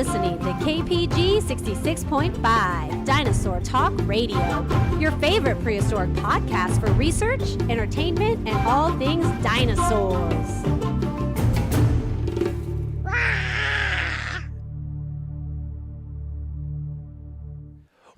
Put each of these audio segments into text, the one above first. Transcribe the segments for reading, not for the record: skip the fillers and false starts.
listening to KPG 66.5, Dinosaur Talk Radio, your favorite prehistoric podcast for research, entertainment, and all things dinosaurs.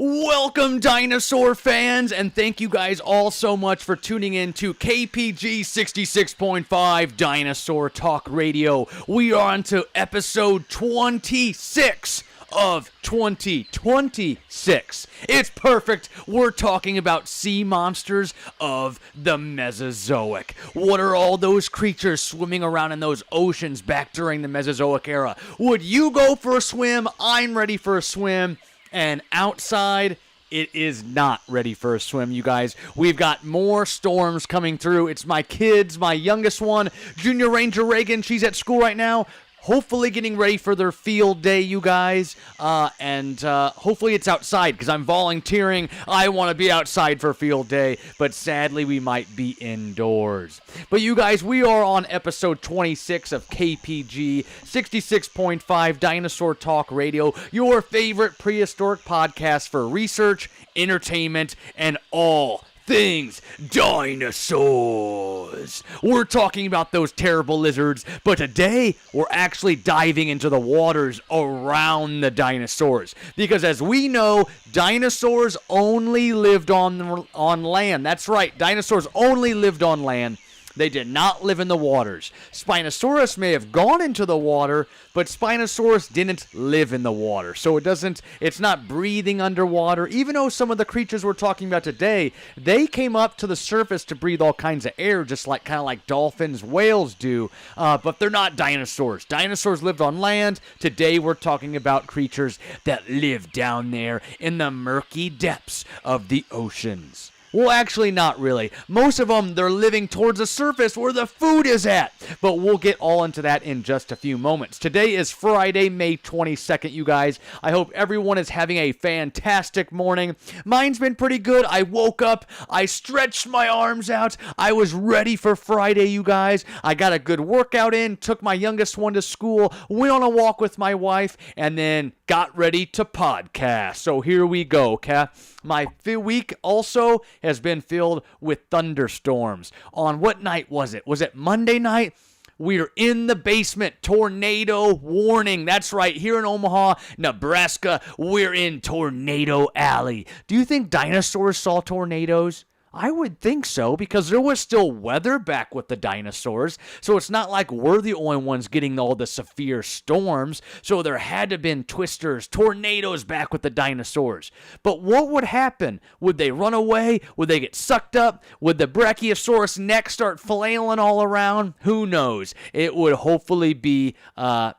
Welcome, dinosaur fans, and thank you guys all so much for tuning in to KPG 66.5 Dinosaur Talk Radio. We are on to episode 26 of 2026. It's perfect. We're talking about sea monsters of the Mesozoic. What are all those creatures swimming around in those oceans back during the Mesozoic era? Would you go for a swim? I'm ready for a swim. And outside, it is not ready for a swim, you guys. We've got more storms coming through. It's my kids, my youngest one, Junior Ranger Reagan. She's at school right now. Hopefully getting ready for their field day, you guys, and hopefully it's outside because I'm volunteering. I want to be outside for field day, but sadly we might be indoors. But you guys, we are on episode 26 of KPG 66.5 Dinosaur Talk Radio, your favorite prehistoric podcast for research, entertainment, and all things dinosaurs. We're talking about those terrible lizards, but today we're actually diving into the waters around the dinosaurs. Because as we know, dinosaurs only lived on land. That's right, dinosaurs only lived on land. They did not live in the waters. Spinosaurus may have gone into the water, but Spinosaurus didn't live in the water. So it's not breathing underwater. Even though some of the creatures we're talking about today, they came up to the surface to breathe all kinds of air, just like kind of like dolphins, whales do. But they're not dinosaurs. Dinosaurs lived on land. Today we're talking about creatures that live down there in the murky depths of the oceans. Well, actually, not really. Most of them, they're living towards the surface where the food is at. But we'll get all into that in just a few moments. Today is Friday, May 22nd, you guys. I hope everyone is having a fantastic morning. Mine's been pretty good. I woke up. I stretched my arms out. I was ready for Friday, you guys. I got a good workout in, took my youngest one to school, went on a walk with my wife, and then got ready to podcast. So here we go, okay? My week also has been filled with thunderstorms. On what night was it? Was it Monday night? We're in the basement. Tornado warning. That's right. Here in Omaha, Nebraska, we're in Tornado Alley. Do you think dinosaurs saw tornadoes? I would think so, because there was still weather back with the dinosaurs, so it's not like we're the only ones getting all the severe storms, so there had to have been twisters, tornadoes back with the dinosaurs. But what would happen? Would they run away? Would they get sucked up? Would the Brachiosaurus neck start flailing all around? Who knows? It would hopefully be,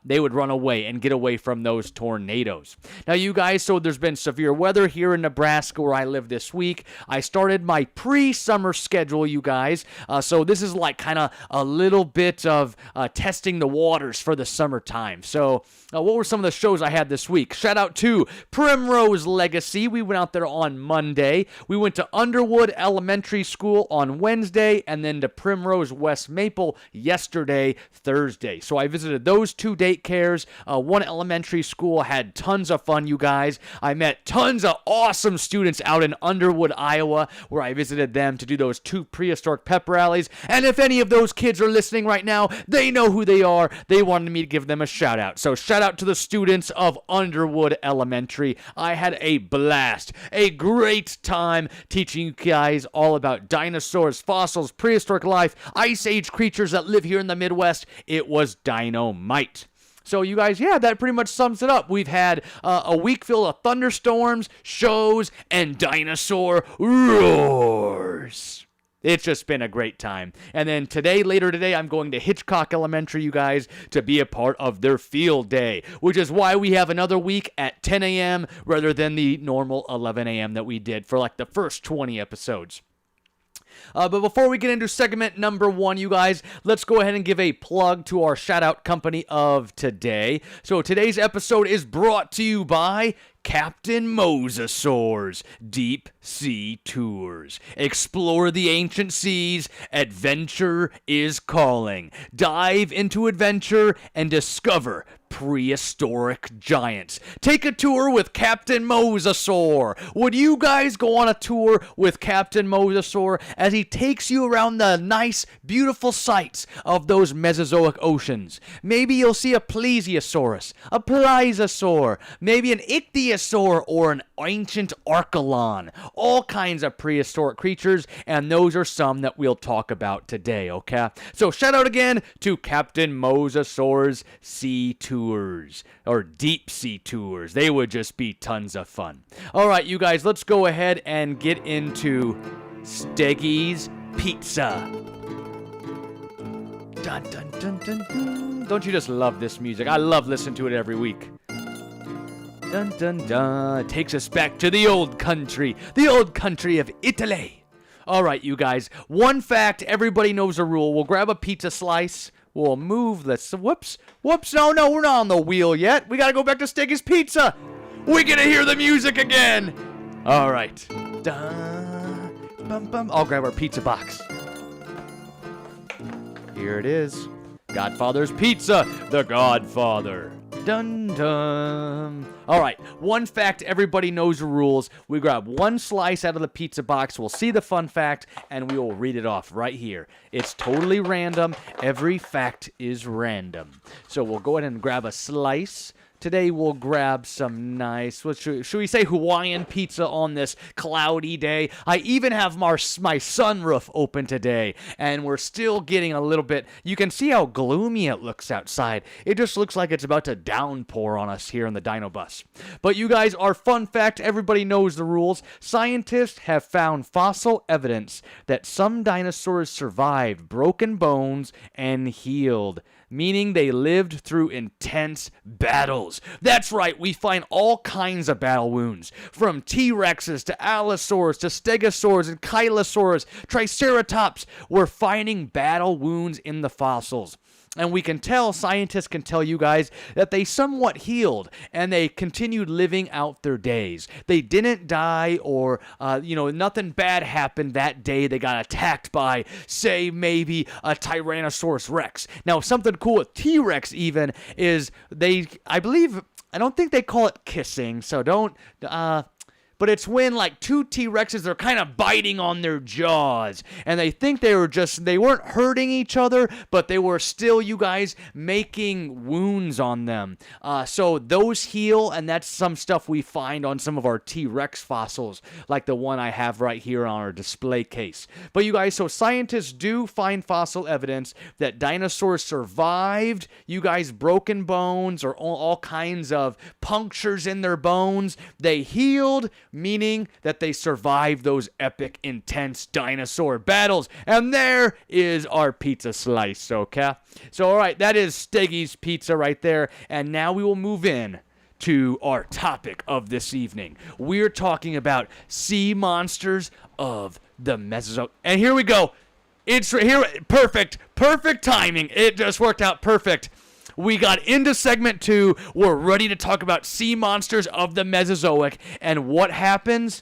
they would run away and get away from those tornadoes. Now, you guys, so there's been severe weather here in Nebraska where I live this week. I started my pre-summer schedule, you guys. So this is like kind of a little bit of testing the waters for the summertime. So what were some of the shows I had this week? Shout out to Primrose Legacy. We went out there on Monday. We went to Underwood Elementary School on Wednesday, and then to Primrose West Maple yesterday, Thursday. So I visited those two daycares. One elementary school. Had tons of fun, you guys. I met tons of awesome students out in Underwood, Iowa, where I visited them to do those two prehistoric pep rallies. And if any of those kids are listening right now, they know who they are. They wanted me to give them a shout out. So shout out to the students of Underwood Elementary. I had a blast, a great time teaching you guys all about dinosaurs, fossils, prehistoric life, ice age creatures that live here in the Midwest. It was dynamite. So you guys, yeah, that pretty much sums it up. We've had a week filled of thunderstorms, shows, and dinosaur roars. It's just been a great time. And then later today, I'm going to Hitchcock Elementary, you guys, to be a part of their field day, which is why we have another week at 10 a.m. rather than the normal 11 a.m. that we did for like the first 20 episodes. But before we get into segment number 1, you guys, let's go ahead and give a plug to our shout-out company of today. So today's episode is brought to you by Captain Mosasaurs Deep Sea Tours. Explore the ancient seas. Adventure is calling. Dive into adventure and discover prehistoric giants. Take a tour with Captain Mosasaur. Would you guys go on a tour with Captain Mosasaur as he takes you around the nice, beautiful sights of those Mesozoic oceans? Maybe you'll see a plesiosaurus, a plesiosaur, maybe an ichthyosaur or an ancient archelon. All kinds of prehistoric creatures, and those are some that we'll talk about today, okay? So shout out again to Captain Mosasaur's Sea Tours, or Deep Sea Tours. They would just be tons of fun. All right, you guys, let's go ahead and get into Steggy's Pizza. Dun, dun, dun, dun, dun. Don't you just love this music? I love listening to it every week. Dun, dun, dun. It takes us back to the old country of Italy. All right, you guys, one fact, everybody knows the rule. We'll grab a pizza slice. We'll move. Whoops. No, we're not on the wheel yet. We got to go back to Steggy's Pizza. We're going to hear the music again. All right. Dun, bum, bum. I'll grab our pizza box. Here it is. Godfather's Pizza, the Godfather. Dun dun. All right, one fact, everybody knows the rules. We grab one slice out of the pizza box. We'll see the fun fact, and we will read it off right here. It's totally random. Every fact is random. So we'll go ahead and grab a slice. Today we'll grab some nice, should we say Hawaiian pizza on this cloudy day. I even have my sunroof open today, and we're still getting a little bit, you can see how gloomy it looks outside. It just looks like it's about to downpour on us here in the Dino Bus. But you guys, our fun fact, everybody knows the rules. Scientists have found fossil evidence that some dinosaurs survived broken bones and healed, meaning they lived through intense battles. That's right, we find all kinds of battle wounds, from T-Rexes to Allosaurs to Stegosaurs and Kylosaurs, Triceratops. We're finding battle wounds in the fossils. And we can tell, scientists can tell you guys, that they somewhat healed and they continued living out their days. They didn't die or, nothing bad happened that day they got attacked by, say, maybe a Tyrannosaurus Rex. Now, something cool with T-Rex even is I don't think they call it kissing, so don't, but it's when like two T-Rexes are kind of biting on their jaws, and they think they weren't hurting each other, but they were still, you guys, making wounds on them. So those heal, and that's some stuff we find on some of our T-Rex fossils, like the one I have right here on our display case. But you guys, so scientists do find fossil evidence that dinosaurs survived, you guys, broken bones or all kinds of punctures in their bones. They healed, meaning that they survived those epic, intense dinosaur battles. And there is our pizza slice, okay? So, all right, that is Steggy's Pizza right there. And now we will move in to our topic of this evening. We're talking about sea monsters of the Mesozoic. And here we go. It's here. Perfect timing. It just worked out perfect. We got into segment 2. We're ready to talk about sea monsters of the Mesozoic. And what happens?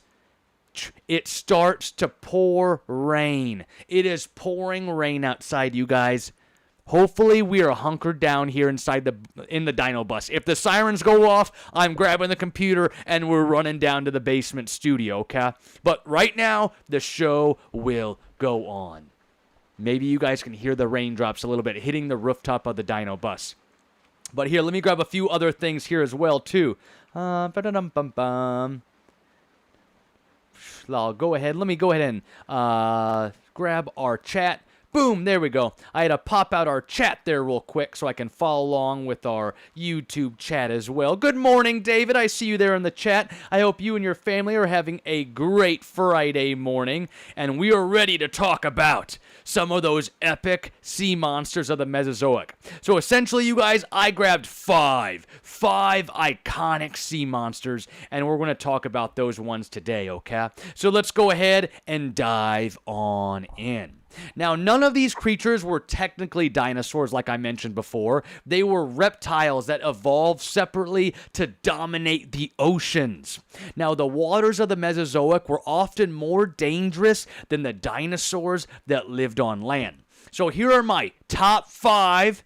It starts to pour rain. It is pouring rain outside, you guys. Hopefully, we are hunkered down here in the Dino Bus. If the sirens go off, I'm grabbing the computer and we're running down to the basement studio, okay? But right now, the show will go on. Maybe you guys can hear the raindrops a little bit hitting the rooftop of the Dino Bus. But here, let me grab a few other things here as well, too. I'll go ahead. Let me go ahead and grab our chat. Boom, there we go. I had to pop out our chat there real quick so I can follow along with our YouTube chat as well. Good morning, David. I see you there in the chat. I hope you and your family are having a great Friday morning, and we are ready to talk about some of those epic sea monsters of the Mesozoic. So essentially, you guys, I grabbed five iconic sea monsters, and we're going to talk about those ones today, okay? So let's go ahead and dive on in. Now, none of these creatures were technically dinosaurs like I mentioned before. They were reptiles that evolved separately to dominate the oceans. Now, the waters of the Mesozoic were often more dangerous than the dinosaurs that lived on land. So here are my top five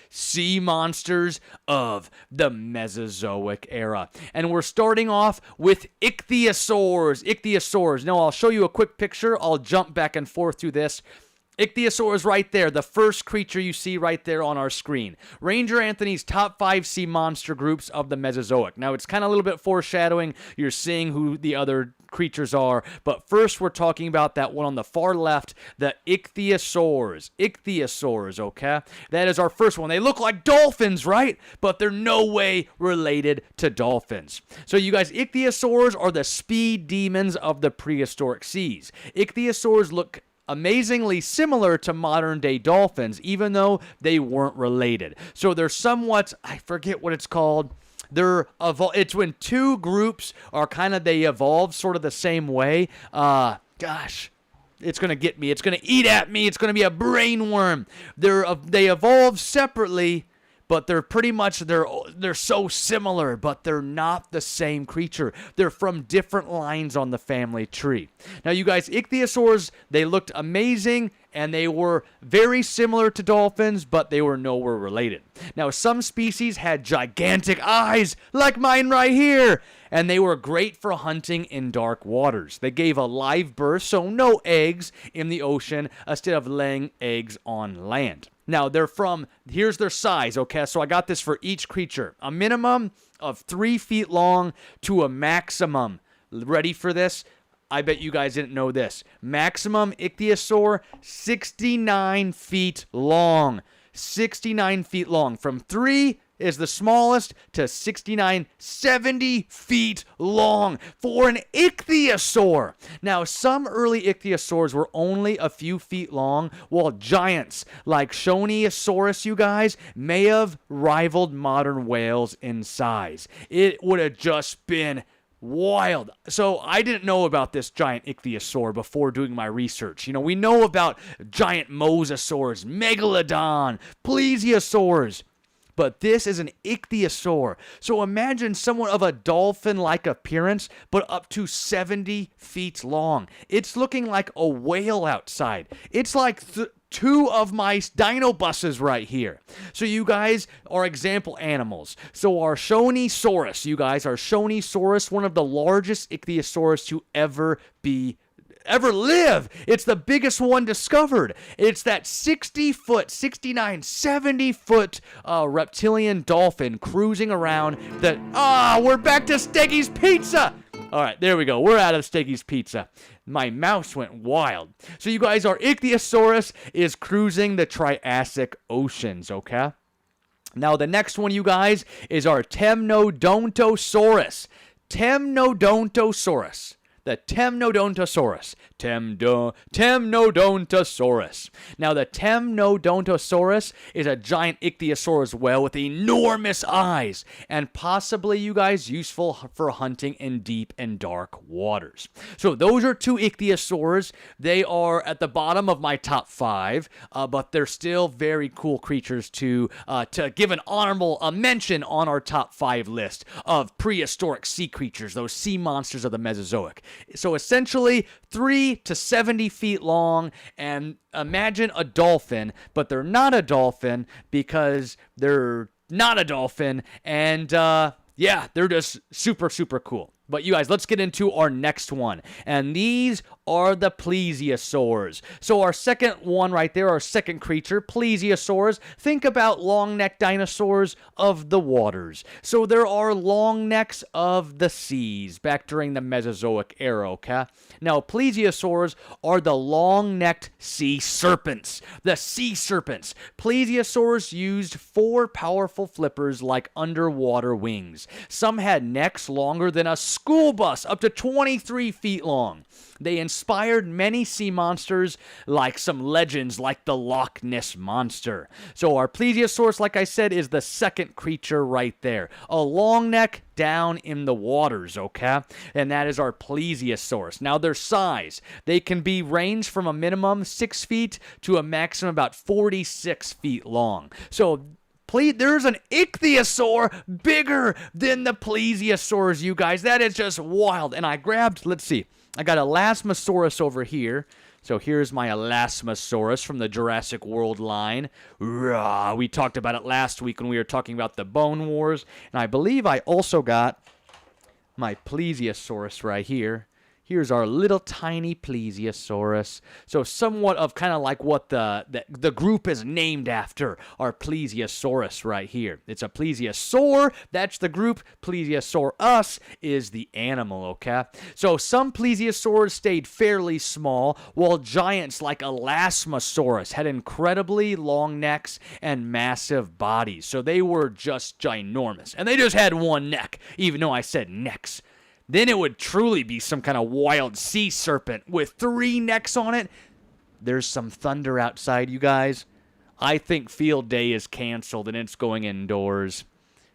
sea monsters of the Mesozoic era. And we're starting off with ichthyosaurs. Now, I'll show you a quick picture. I'll jump back and forth through this. Ichthyosaurs right there, the first creature you see right there on our screen. Ranger Anthony's top 5 sea monster groups of the Mesozoic. Now, it's kind of a little bit foreshadowing. You're seeing who the other creatures are. But first, we're talking about that one on the far left, the ichthyosaurs. Ichthyosaurs, okay? That is our first one. They look like dolphins, right? But they're no way related to dolphins. So, you guys, ichthyosaurs are the speed demons of the prehistoric seas. Ichthyosaurs look amazingly similar to modern-day dolphins, even though they weren't related. So they're somewhat, I forget what it's called. It's when two groups are they evolve sort of the same way. It's going to get me. It's going to eat at me. It's going to be a brain worm. They evolve separately, but they're pretty much, they're so similar, but they're not the same creature. They're from different lines on the family tree. Now, you guys, ichthyosaurs, they looked amazing, and they were very similar to dolphins, but they were nowhere related. Now, some species had gigantic eyes, like mine right here, and they were great for hunting in dark waters. They gave a live birth, so no eggs in the ocean, instead of laying eggs on land. Now, here's their size, okay? So I got this for each creature. A minimum of 3 feet long to a maximum. Ready for this? I bet you guys didn't know this. Maximum ichthyosaur, 69 feet long. 69 feet long. From 3 is the smallest to 69, 70 feet long for an ichthyosaur. Now, some early ichthyosaurs were only a few feet long, while giants like Shoniosaurus, you guys, may have rivaled modern whales in size. It would have just been wild. So I didn't know about this giant ichthyosaur before doing my research. We know about giant mosasaurs, megalodon, plesiosaurs. But this is an ichthyosaur. So imagine someone of a dolphin-like appearance, but up to 70 feet long. It's looking like a whale outside. It's like 2 of my dino buses right here. So you guys are example animals. So our Shoniosaurus, you guys, our Shoniosaurus, one of the largest ichthyosaurs to ever live. It's the biggest one discovered. It's that 60-foot, 69, 70-foot reptilian dolphin cruising around we're back to Steggy's Pizza. All right, there we go. We're out of Steggy's Pizza. My mouse went wild. So you guys, our Ichthyosaurus is cruising the Triassic oceans, okay? Now, the next one, you guys, is our Temnodontosaurus. Temnodontosaurus. The Temnodontosaurus. Temnodontosaurus. Now, the Temnodontosaurus is a giant ichthyosaur as well with enormous eyes and possibly, you guys, useful for hunting in deep and dark waters. So those are 2 ichthyosaurs. They are at the bottom of my top 5, but they're still very cool creatures to give an honorable mention on our top 5 list of prehistoric sea creatures, those sea monsters of the Mesozoic. So essentially 3 to 70 feet long, and imagine a dolphin, but they're not a dolphin because they're not a dolphin, and they're just super, super cool. But you guys, let's get into our next one. And these are the plesiosaurs. So our second one right there, our second creature, plesiosaurs. Think about long-necked dinosaurs of the waters. So there are long necks of the seas back during the Mesozoic era, okay? Now, plesiosaurs are the long-necked sea serpents. The sea serpents. Plesiosaurs used 4 powerful flippers like underwater wings. Some had necks longer than a school bus, up to 23 feet long. They inspired many sea monsters like some legends like the Loch Ness Monster. So our plesiosaurs, like I said, is the second creature right there. A long neck down in the waters, okay? And that is our plesiosaurs. Now their size, they can be ranged from a minimum 6 feet to a maximum about 46 feet long. So there's an ichthyosaur bigger than the plesiosaurs, you guys. That is just wild. And I grabbed, let's see, I got Elasmosaurus over here. So here's my Elasmosaurus from the Jurassic World line. Rah, we talked about it last week when we were talking about the Bone Wars. And I believe I also got my plesiosaurus right here. Here's our little tiny plesiosaurus. So somewhat of kind of like what the group is named after, our plesiosaurus right here. It's a plesiosaur, that's the group. Plesiosaurus is the animal, okay? So some plesiosaurs stayed fairly small, while giants like Elasmosaurus had incredibly long necks and massive bodies. So they were just ginormous. And they just had one neck, even though I said necks. Then it would truly be some kind of wild sea serpent with 3 necks on it. There's some thunder outside, you guys. I think field day is canceled and it's going indoors.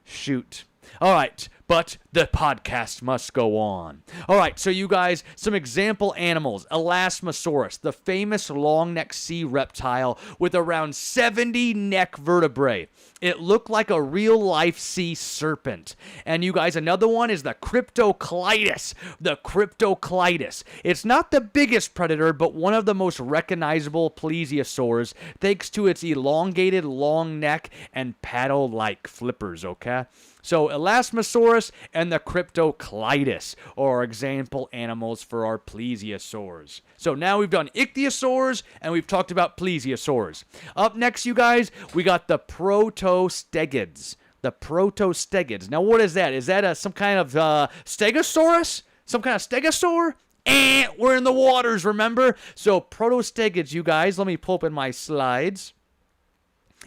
Shoot. All right, but the podcast must go on. All right, so you guys, some example animals. Elasmosaurus, the famous long-necked sea reptile with around 70 neck vertebrae. It looked like a real-life sea serpent. And you guys, another one is the Cryptocleitis. The Cryptocleitis. It's not the biggest predator, but one of the most recognizable plesiosaurs, thanks to its elongated long neck and paddle-like flippers, okay? So Elasmosaurus and the Cryptocleitis are example animals for our plesiosaurs. So now we've done ichthyosaurs and we've talked about plesiosaurs. Up next, you guys, we got the protostegids. The protostegids. Now what is that? Is that some kind of stegosaurus? Some kind of stegosaur? We're in the waters, remember? So protostegids, you guys, let me pull up in my slides.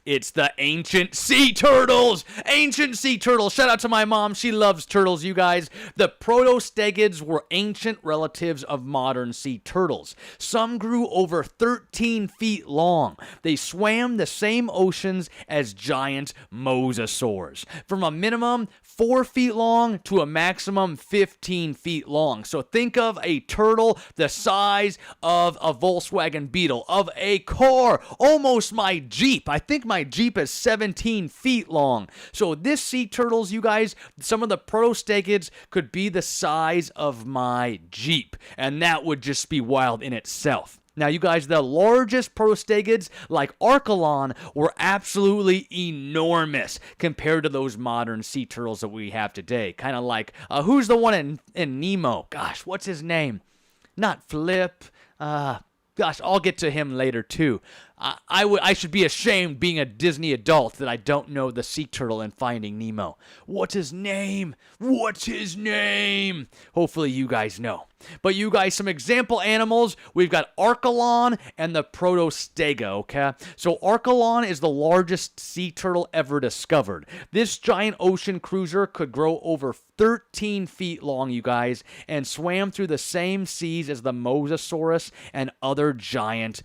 It's the ancient sea turtles. Ancient sea turtles. Shout out to my mom. She loves turtles, you guys. The protostegids were ancient relatives of modern sea turtles. Some grew over 13 feet long. They swam the same oceans as giant mosasaurs. From a minimum 4 feet long to a maximum 15 feet long. So think of a turtle the size of a Volkswagen Beetle, of a car, almost my Jeep. I think my Jeep is 17 feet long. So this sea turtles, you guys, some of the protostegids could be the size of my Jeep. And that would just be wild in itself. Now, you guys, the largest protostegids, like Archelon, were absolutely enormous compared to those modern sea turtles that we have today. Kind of like, who's the one in Nemo? Gosh, what's his name? Not Flip. Gosh, I'll get to him later, too. I should be ashamed being a Disney adult that I don't know the sea turtle in Finding Nemo. What's his name? What's his name? Hopefully you guys know. But you guys, some example animals. We've got Archelon and the Protostega, okay? So Archelon is the largest sea turtle ever discovered. This giant ocean cruiser could grow over 13 feet long, you guys, and swam through the same seas as the Mosasaurus and other giant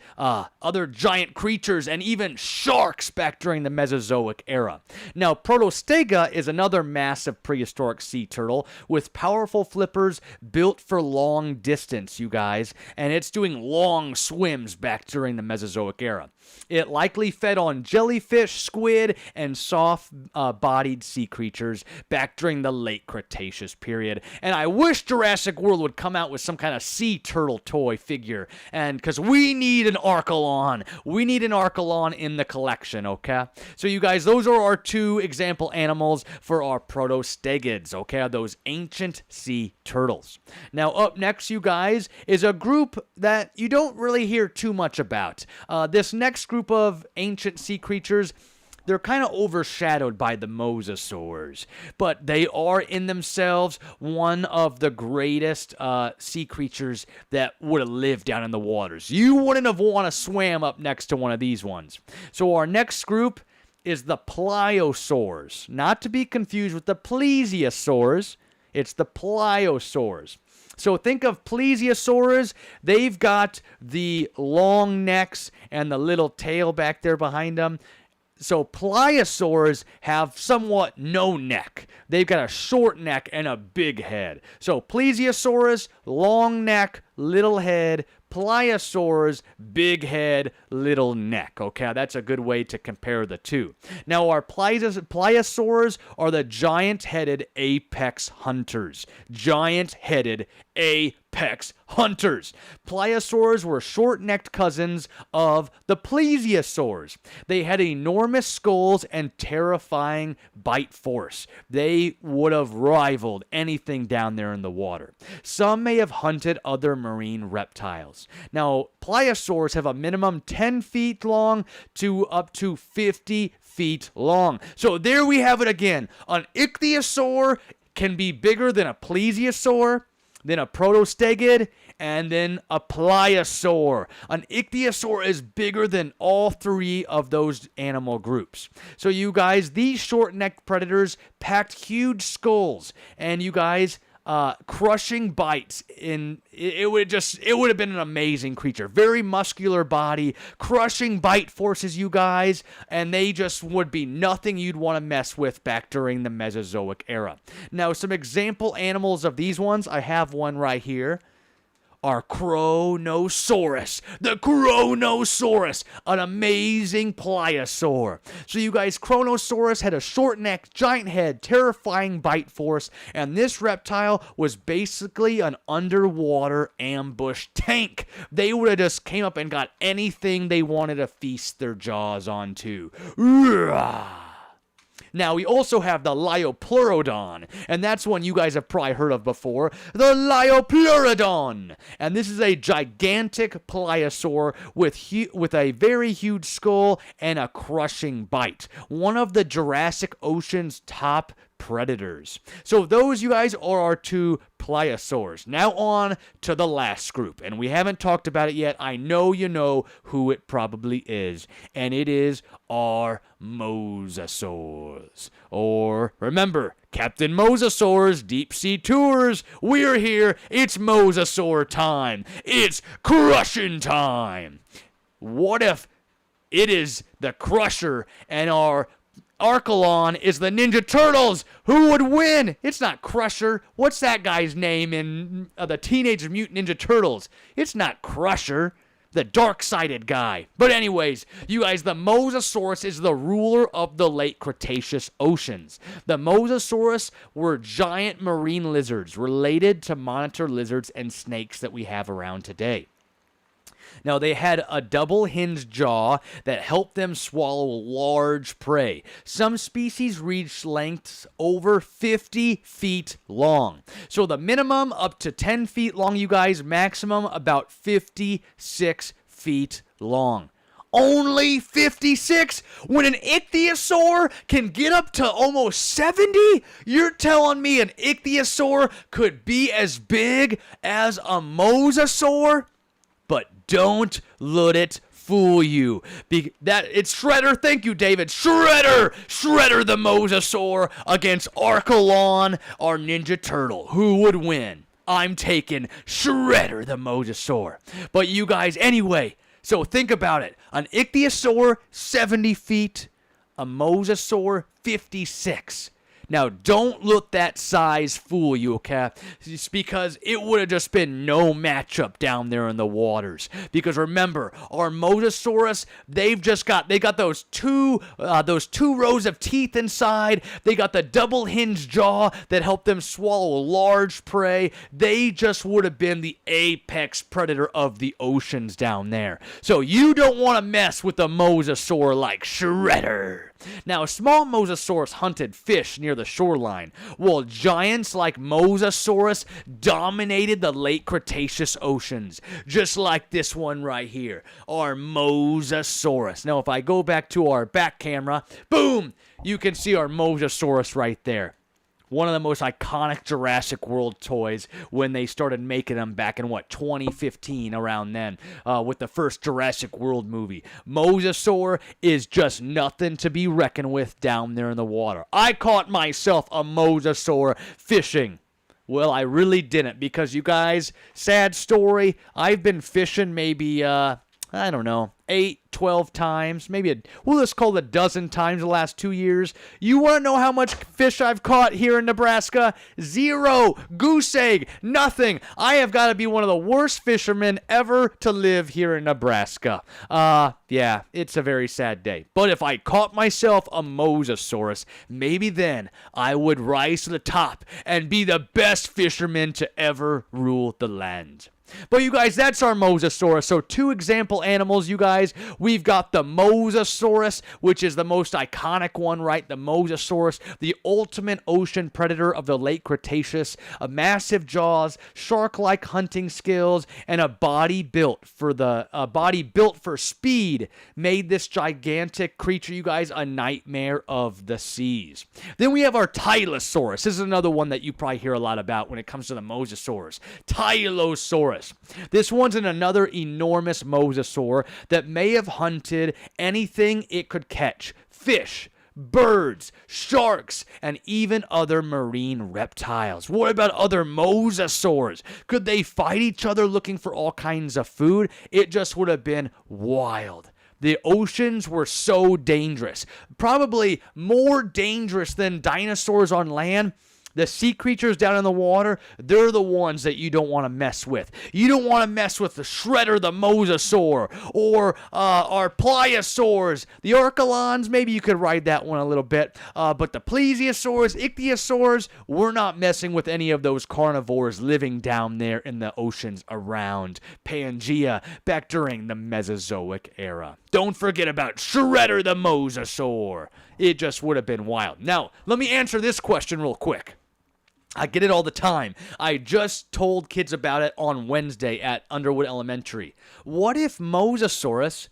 creatures and even sharks back during the Mesozoic Era. Now, Protostega is another massive prehistoric sea turtle with powerful flippers built for long distance, you guys, and it's doing long swims back during the Mesozoic Era. It likely fed on jellyfish, squid, and soft-bodied sea creatures back during the late Cretaceous period. And I wish Jurassic World would come out with some kind of sea turtle toy figure, and because we need an Archelon. We need an Archelon in the collection, okay? So you guys, those are our 2 example animals for our protostegids, okay? Those ancient sea turtles. Now, up next, you guys, is a group that you don't really hear too much about. This next group of ancient sea creatures, they're kind of overshadowed by the mosasaurs, but they are in themselves one of the greatest sea creatures that would have lived down in the waters. You wouldn't have want to swam up next to one of these ones. So our next group is the plesiosaurs, not to be confused with the plesiosaurs. It's the plesiosaurs. So think of plesiosaurs. They've got the long necks and the little tail back there behind them. So pliosaurs have somewhat no neck. They've got a short neck and a big head. So plesiosaurus, long neck, little head. Pliosaurs, big head, little neck. Okay, that's a good way to compare the two. Now, our pliosaurs are the giant-headed apex hunters. Giant-headed apex hunters. Pliosaurs were short-necked cousins of the plesiosaurs. They had enormous skulls and terrifying bite force. They would have rivaled anything down there in the water. Some may have hunted other marine reptiles. Now, pliosaurs have a minimum 10 feet long to up to 50 feet long. So there we have it again. An ichthyosaur can be bigger than a plesiosaur, then a protostegid, and then a pliosaur. An ichthyosaur is bigger than all three of those animal groups. So you guys, these short-necked predators packed huge skulls, and you guys, crushing bites. It would have been an amazing creature. Very muscular body, crushing bite forces, you guys, and they just would be nothing you'd want to mess with back during the Mesozoic era. Now, some example animals of these ones, I have one right here. Are Chronosaurus. The Chronosaurus, an amazing pliosaur. So you guys, Chronosaurus had a short neck, giant head, terrifying bite force, and this reptile was basically an underwater ambush tank. They would have just came up and got anything they wanted to feast their jaws onto. Now, we also have the Liopleurodon, and that's one you guys have probably heard of before, the Liopleurodon. And this is a gigantic pliosaur with a very huge skull and a crushing bite. One of the Jurassic Ocean's top predators. So those, you guys, are our two pliosaurs. Now on to the last group, and we haven't talked about it yet. I know you know who it probably is, and it is our mosasaurs. Or remember, Captain Mosasaur's Deep Sea Tours. We're here. It's mosasaur time. It's crushing time. What if it is the Crusher and our Archelon is the Ninja Turtles? Who would win? It's not Crusher. What's that guy's name in the Teenage Mutant Ninja Turtles? It's not Crusher, the dark-sided guy. But anyways, you guys, the Mosasaurus is the ruler of the late Cretaceous oceans. The Mosasaurus were giant marine lizards related to monitor lizards and snakes that we have around today. Now, they had a double-hinged jaw that helped them swallow large prey. Some species reached lengths over 50 feet long. So the minimum up to 10 feet long, you guys, maximum about 56 feet long. Only 56? When an ichthyosaur can get up to almost 70? You're telling me an ichthyosaur could be as big as a mosasaur? But don't let it fool you. It's Shredder. Thank you, David. Shredder the mosasaur against Archelon, our Ninja Turtle. Who would win? I'm taking Shredder the mosasaur. But you guys, anyway, so think about it. An ichthyosaur, 70 feet. A mosasaur, 56. Now, don't let that size fool you, okay? It's because it would have just been no matchup down there in the waters. Because remember, our Mosasaurus, they got those two rows of teeth inside. They got the double hinged jaw that helped them swallow large prey. They just would have been the apex predator of the oceans down there. So you don't want to mess with a mosasaur like Shredder. Now, small mosasaurs hunted fish near the shoreline, while giants like Mosasaurus dominated the late Cretaceous oceans, just like this one right here, our Mosasaurus. Now, if I go back to our back camera, boom, you can see our Mosasaurus right there. One of the most iconic Jurassic World toys when they started making them back in, 2015, around then, with the first Jurassic World movie. Mosasaur is just nothing to be reckoned with down there in the water. I caught myself a mosasaur fishing Well, I really didn't because, you guys, sad story, I've been fishing maybe, I don't know, 8, 12 times, maybe let's call it a dozen times the last 2 years. You want to know how much fish I've caught here in Nebraska? 0, goose egg, nothing. I have got to be one of the worst fishermen ever to live here in Nebraska. Yeah, it's a very sad day. But if I caught myself a mosasaurus, maybe then I would rise to the top and be the best fisherman to ever rule the land. But you guys, that's our mosasaurus. So 2 example animals, you guys. We've got the mosasaurus, which is the most iconic one, right? The mosasaurus, the ultimate ocean predator of the late Cretaceous. A massive jaws, shark-like hunting skills, and a body built for speed made this gigantic creature, you guys, a nightmare of the seas. Then we have our Tylosaurus. This is another one that you probably hear a lot about when it comes to the mosasaurs. Tylosaurus. This one's another enormous mosasaur that may have hunted anything it could catch. Fish, birds, sharks, and even other marine reptiles. What about other mosasaurs? Could they fight each other looking for all kinds of food? It just would have been wild. The oceans were so dangerous. Probably more dangerous than dinosaurs on land. The sea creatures down in the water, they're the ones that you don't want to mess with. You don't want to mess with the Shredder, the mosasaur, or our plesiosaurs. The archelons, maybe you could ride that one a little bit. But the plesiosaurs, ichthyosaurs, we're not messing with any of those carnivores living down there in the oceans around Pangea back during the Mesozoic Era. Don't forget about Shredder, the mosasaur. It just would have been wild. Now, let me answer this question real quick. I get it all the time. I just told kids about it on Wednesday at Underwood Elementary. What if Mosasaurus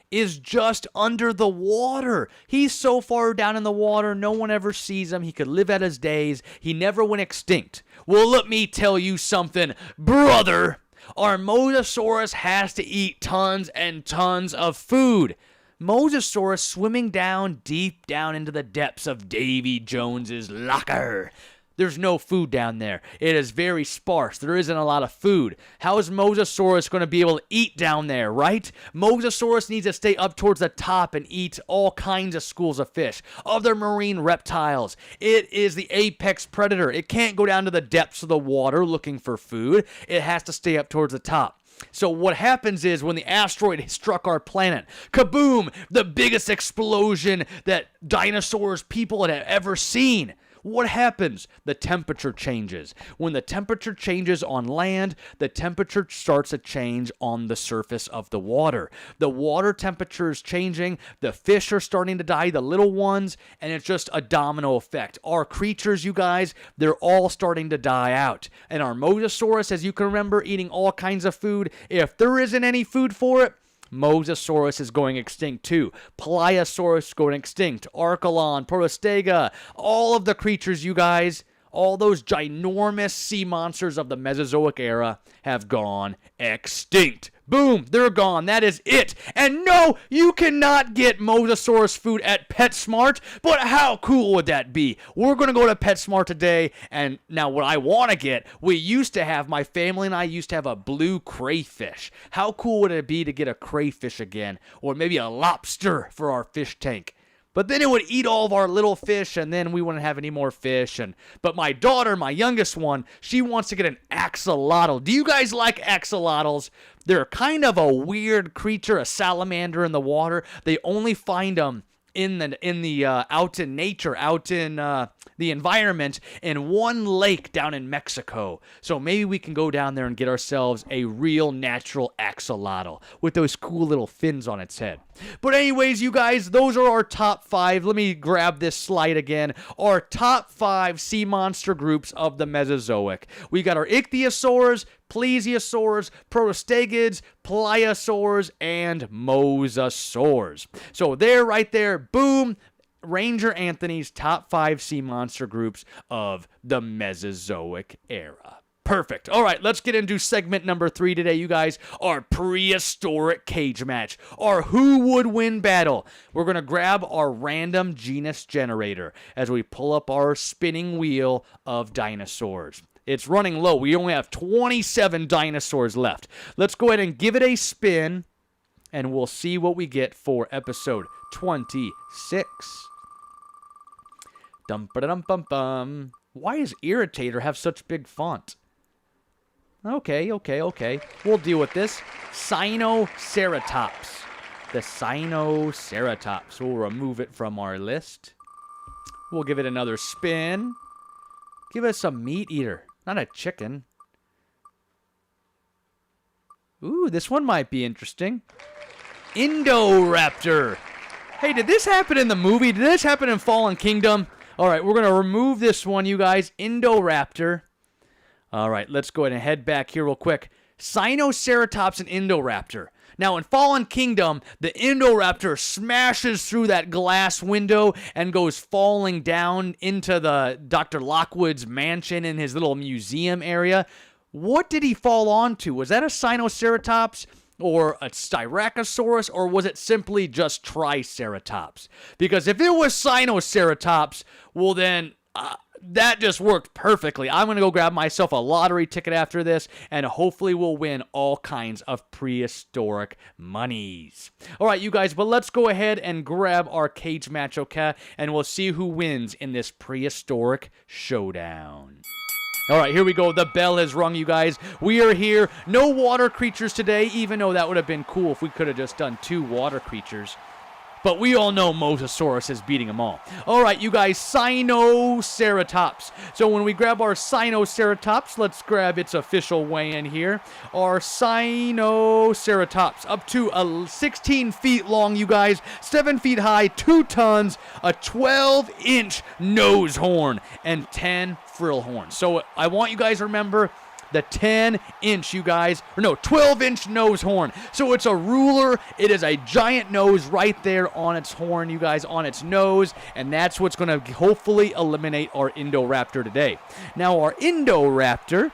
is just under the water? He's so far down in the water, no one ever sees him. He could live out his days. He never went extinct. Well, let me tell you something, brother. Our Mosasaurus has to eat tons and tons of food. Mosasaurus swimming down deep down into the depths of Davy Jones's locker. There's no food down there. It is very sparse. There isn't a lot of food. How is Mosasaurus going to be able to eat down there, right? Mosasaurus needs to stay up towards the top and eat all kinds of schools of fish, other marine reptiles. It is the apex predator. It can't go down to the depths of the water looking for food. It has to stay up towards the top. So what happens is when the asteroid struck our planet, kaboom, the biggest explosion that dinosaurs people had ever seen. What happens? The temperature changes. When the temperature changes on land, the temperature starts to change on the surface of the water. The water temperature is changing, the fish are starting to die, the little ones, and it's just a domino effect. Our creatures, you guys, they're all starting to die out. And our Mosasaurus, as you can remember, eating all kinds of food, if there isn't any food for it, Mosasaurus is going extinct too. Plesiosaurus going extinct. Archelon, Protostega, all of the creatures, you guys, all those ginormous sea monsters of the Mesozoic era have gone extinct. Boom, they're gone. That is it. And no, you cannot get Mosasaurus food at PetSmart, but how cool would that be? We're going to go to PetSmart today, and now what I want to get, my family and I used to have a blue crayfish. How cool would it be to get a crayfish again, or maybe a lobster for our fish tank? But then it would eat all of our little fish, and then we wouldn't have any more fish. But my daughter, my youngest one, she wants to get an axolotl. Do you guys like axolotls? They're kind of a weird creature, a salamander in the water. They only find them out in nature, out in the environment, in one lake down in Mexico. So maybe we can go down there and get ourselves a real natural axolotl with those cool little fins on its head. But anyways, you guys, those are our top 5. Let me grab this slide again. Our top 5 sea monster groups of the Mesozoic. We got our ichthyosaurs, plesiosaurs, protostegids, pliosaurs, and mosasaurs. So there, right there, boom, Ranger Anthony's top 5 sea monster groups of the Mesozoic era. Perfect. All right, let's get into segment number 3 today, you guys. Our prehistoric cage match. Our who would win battle. We're going to grab our random genus generator as we pull up our spinning wheel of dinosaurs. It's running low. We only have 27 dinosaurs left. Let's go ahead and give it a spin, and we'll see what we get for episode 26. Dum-ba-dum-bum-bum. Why does Irritator have such big font? Okay. We'll deal with this. Sinoceratops. The Sinoceratops. We'll remove it from our list. We'll give it another spin. Give us a meat eater, not a chicken. Ooh, this one might be interesting. Indoraptor. Hey, did this happen in the movie? Did this happen in Fallen Kingdom? All right, we're going to remove this one, you guys. Indoraptor. All right, let's go ahead and head back here real quick. Sinoceratops and Indoraptor. Now, in Fallen Kingdom, the Indoraptor smashes through that glass window and goes falling down into the Dr. Lockwood's mansion in his little museum area. What did he fall onto? Was that a Sinoceratops or a Styracosaurus, or was it simply just Triceratops? Because if it was Sinoceratops, well then, that just worked perfectly. I'm going to go grab myself a lottery ticket after this, and hopefully we'll win all kinds of prehistoric monies. All right, you guys, but let's go ahead and grab our cage match, okay? And we'll see who wins in this prehistoric showdown. All right, here we go. The bell has rung, you guys. We are here. No water creatures today, even though that would have been cool if we could have just done 2 water creatures. But we all know Mosasaurus is beating them all. All right, you guys, Sinoceratops. So when we grab our Sinoceratops, let's grab its official weigh-in here. Our Sinoceratops, up to 16 feet long, you guys, 7 feet high, 2 tons, a 12-inch nose horn, and 10 frill horns. So I want you guys to remember the 10-inch, you guys, or no, 12-inch nose horn. So it's a ruler. It is a giant nose right there on its horn, you guys, on its nose, and that's what's going to hopefully eliminate our Indoraptor today. Now, our Indoraptor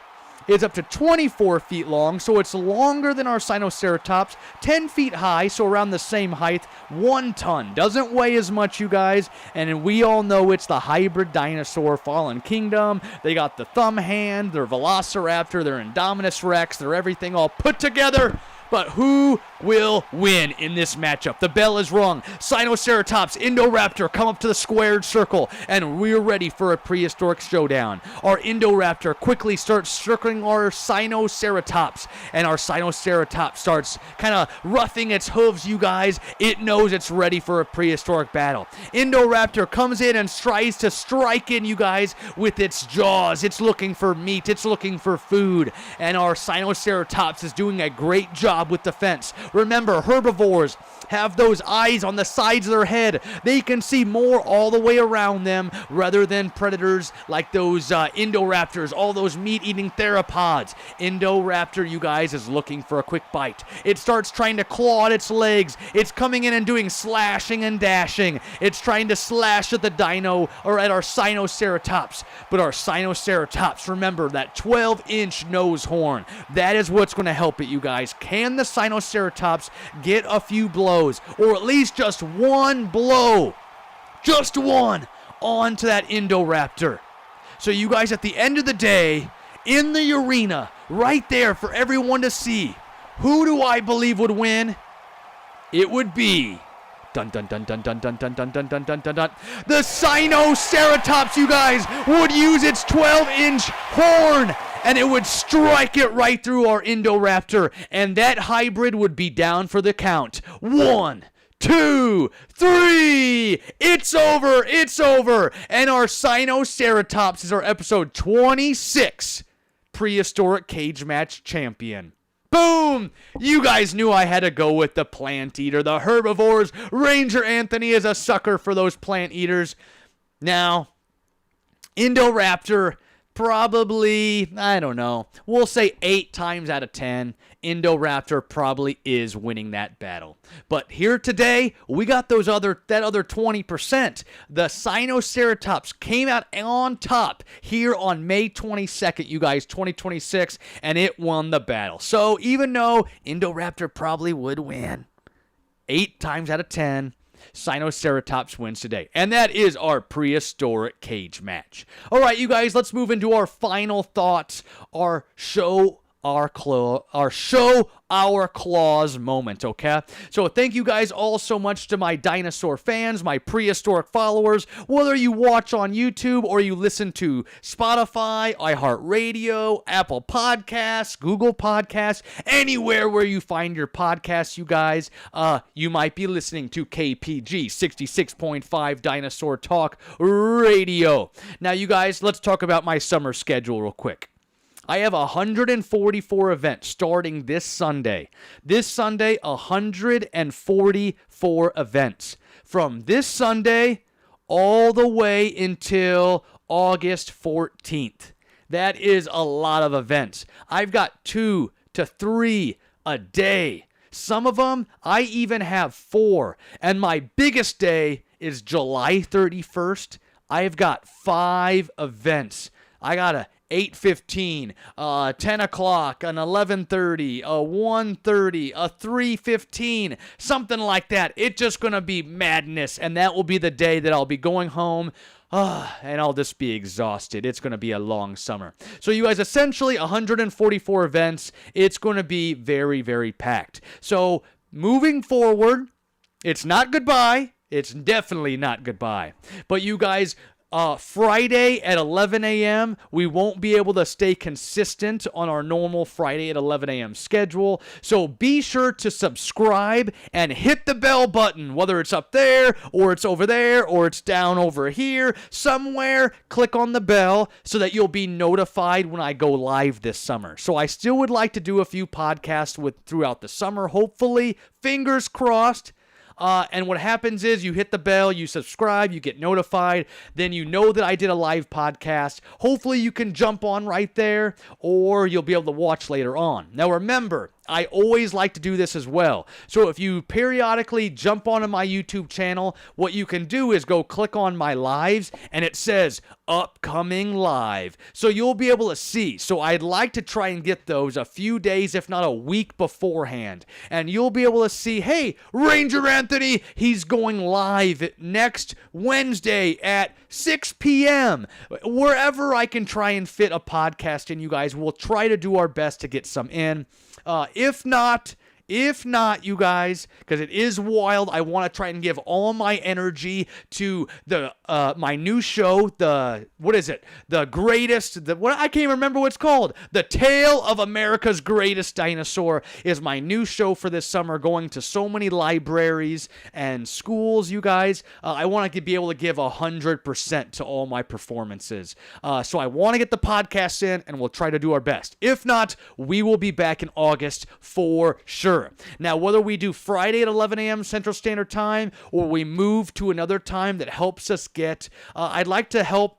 is up to 24 feet long, so it's longer than our Sinoceratops, 10 feet high, so around the same height, 1 ton. Doesn't weigh as much, you guys, and we all know it's the hybrid dinosaur Fallen Kingdom. They got the thumb hand, their Velociraptor, their Indominus Rex, their everything all put together. But who will win in this matchup? The bell is rung. Sinoceratops, Indoraptor come up to the squared circle, and we're ready for a prehistoric showdown. Our Indoraptor quickly starts circling our Sinoceratops, and our Sinoceratops starts kind of roughing its hooves, you guys. It knows it's ready for a prehistoric battle. Indoraptor comes in and tries to strike in, you guys, with its jaws. It's looking for meat. It's looking for food. And our Sinoceratops is doing a great job with defense. Remember, herbivores have those eyes on the sides of their head. They can see more all the way around them rather than predators like those Indoraptors, all those meat-eating theropods. Indoraptor, you guys, is looking for a quick bite. It starts trying to claw at its legs. It's coming in and doing slashing and dashing. It's trying to slash at the dino or at our Sinoceratops. But our Sinoceratops, remember that 12-inch nose horn. That is what's going to help it, you guys. Can the Sinoceratops get a few blows, or at least just one blow, just one, onto that Indoraptor? So you guys, at the end of the day, in the arena, right there for everyone to see, who do I believe would win? It would be dun dun dun dun dun dun dun dun dun dun dun dun dun. The Sinoceratops, you guys, would use its 12-inch horn, and it would strike it right through our Indoraptor, and that hybrid would be down for the count. 1, 2, 3. It's over. It's over. And our Sinoceratops is our episode 26 prehistoric cage match champion. Boom! You guys knew I had to go with the plant eater, the herbivores. Ranger Anthony is a sucker for those plant eaters. Now, Indoraptor, probably, I don't know, we'll say 8 times out of 10, Indoraptor probably is winning that battle. But here today, we got that other 20%. The Sinoceratops came out on top here on May 22nd, you guys, 2026, and it won the battle. So even though Indoraptor probably would win 8 times out of 10, Sinoceratops wins today. And that is our prehistoric cage match. All right, you guys, let's move into our final thoughts, our show our claws moment, okay? So thank you guys all so much to my dinosaur fans, my prehistoric followers, whether you watch on YouTube or you listen to Spotify, iHeartRadio, Apple Podcasts, Google Podcasts, anywhere where you find your podcasts, you guys, you might be listening to KPG 66.5 Dinosaur Talk Radio. Now, you guys, let's talk about my summer schedule real quick. I have 144 events starting this Sunday. This Sunday, 144 events. From this Sunday all the way until August 14th. That is a lot of events. I've got 2 to 3 a day. Some of them, I even have 4. And my biggest day is July 31st. I've got 5 events. I got a 8:15, 10 o'clock, an 11:30, a 1:30, a 3:15, something like that. It's just going to be madness, and that will be the day that I'll be going home, and I'll just be exhausted. It's going to be a long summer. So you guys, essentially 144 events. It's going to be very, very packed. So moving forward, it's not goodbye. It's definitely not goodbye. But you guys, Friday at 11 a.m., we won't be able to stay consistent on our normal Friday at 11 a.m. schedule. So be sure to subscribe and hit the bell button, whether it's up there or it's over there or it's down over here. Somewhere, click on the bell so that you'll be notified when I go live this summer. So I still would like to do a few podcasts throughout the summer, hopefully. Fingers crossed. And what happens is you hit the bell, you subscribe, you get notified, then you know that I did a live podcast. Hopefully you can jump on right there, or you'll be able to watch later on. Now remember, I always like to do this as well. So if you periodically jump onto my YouTube channel, what you can do is go click on my lives, and it says upcoming live. So you'll be able to see. So I'd like to try and get those a few days, if not a week beforehand. And you'll be able to see, hey, Ranger Anthony, he's going live next Wednesday at 6 p.m. Wherever I can try and fit a podcast in, you guys, we'll try to do our best to get some in. If not, you guys, because it is wild, I want to try and give all my energy to the my new show, I can't even remember what it's called. The Tale of America's Greatest Dinosaur is my new show for this summer, going to so many libraries and schools, you guys. I want to be able to give 100% to all my performances. So I want to get the podcast in, and we'll try to do our best. If not, we will be back in August for sure. Now, whether we do Friday at 11 a.m. Central Standard Time or we move to another time that helps us get, I'd like to help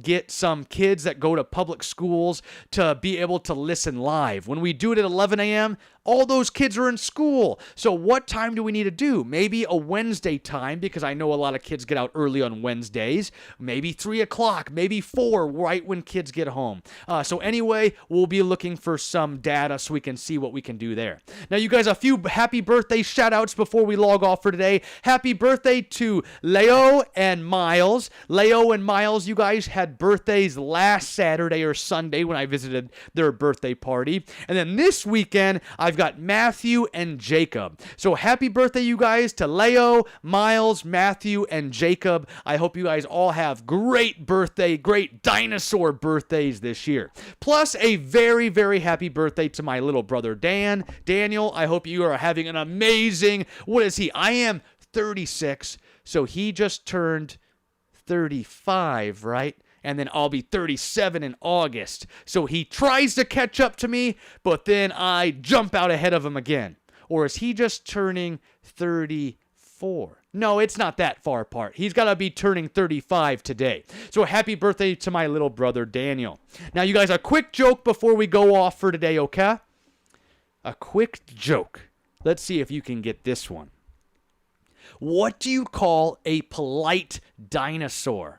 get some kids that go to public schools to be able to listen live. When we do it at 11 a.m., all those kids are in school. So what time do we need to do? Maybe a Wednesday time, because I know a lot of kids get out early on Wednesdays. Maybe 3 o'clock, maybe 4, right when kids get home. So anyway, we'll be looking for some data so we can see what we can do there. Now, you guys, a few happy birthday shout-outs before we log off for today. Happy birthday to Leo and Miles. Leo and Miles, you guys, had birthdays last Saturday or Sunday when I visited their birthday party. And then this weekend, I've got Matthew and Jacob. So happy birthday, you guys, to Leo, Miles, Matthew, and Jacob. I hope you guys all have great dinosaur birthdays this year. Plus, a very, very happy birthday to my little brother, Daniel. I hope you are having an amazing, what is he? I am 36, so he just turned 35, right? And then I'll be 37 in August. So he tries to catch up to me, but then I jump out ahead of him again. Or is he just turning 34? No, it's not that far apart. He's got to be turning 35 today. So happy birthday to my little brother, Daniel. Now, you guys, a quick joke before we go off for today, okay? A quick joke. Let's see if you can get this one. What do you call a polite dinosaur?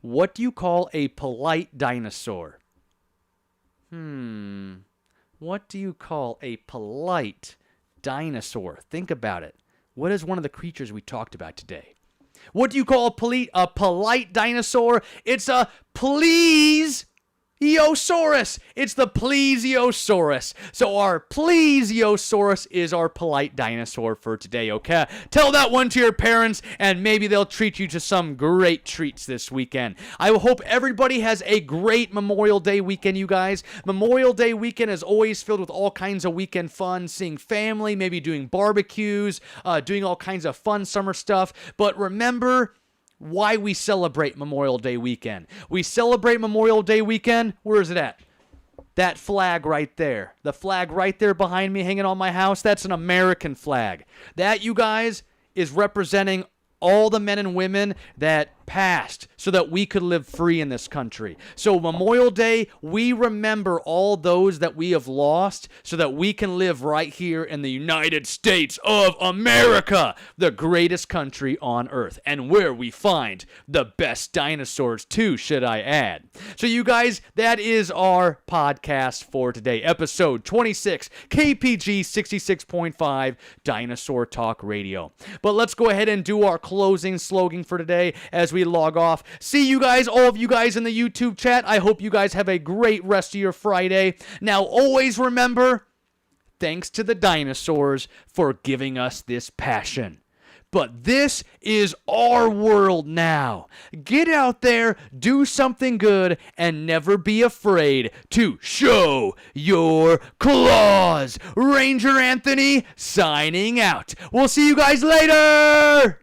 What do you call a polite dinosaur? What do you call a polite dinosaur? Think about it. what is one of the creatures we talked about today? What do you call a polite dinosaur? It's a plesiosaurus. It's the plesiosaurus. So our plesiosaurus is our polite dinosaur for today, okay? Tell that one to your parents, and maybe they'll treat you to some great treats this weekend. I hope everybody has a great Memorial Day weekend, you guys. Memorial Day weekend is always filled with all kinds of weekend fun, seeing family, maybe doing barbecues, doing all kinds of fun summer stuff. But remember why we celebrate Memorial Day weekend. We celebrate Memorial Day weekend. Where is it at? That flag right there. The flag right there behind me hanging on my house, that's an American flag. That, you guys, is representing all the men and women that passed so that we could live free in this country. So Memorial Day, we remember all those that we have lost so that we can live right here in the United States of America, the greatest country on earth, and where we find the best dinosaurs too, should I add. So you guys, that is our podcast for today, episode 26, KPG 66.5, Dinosaur Talk Radio. But let's go ahead and do our closing slogan for today as we log off. See you guys, all of you guys in the YouTube chat. I hope you guys have a great rest of your Friday. Now, always remember, thanks to the dinosaurs for giving us this passion. But this is our world now. Get out there, do something good, and never be afraid to show your claws. Ranger Anthony signing out. We'll see you guys later.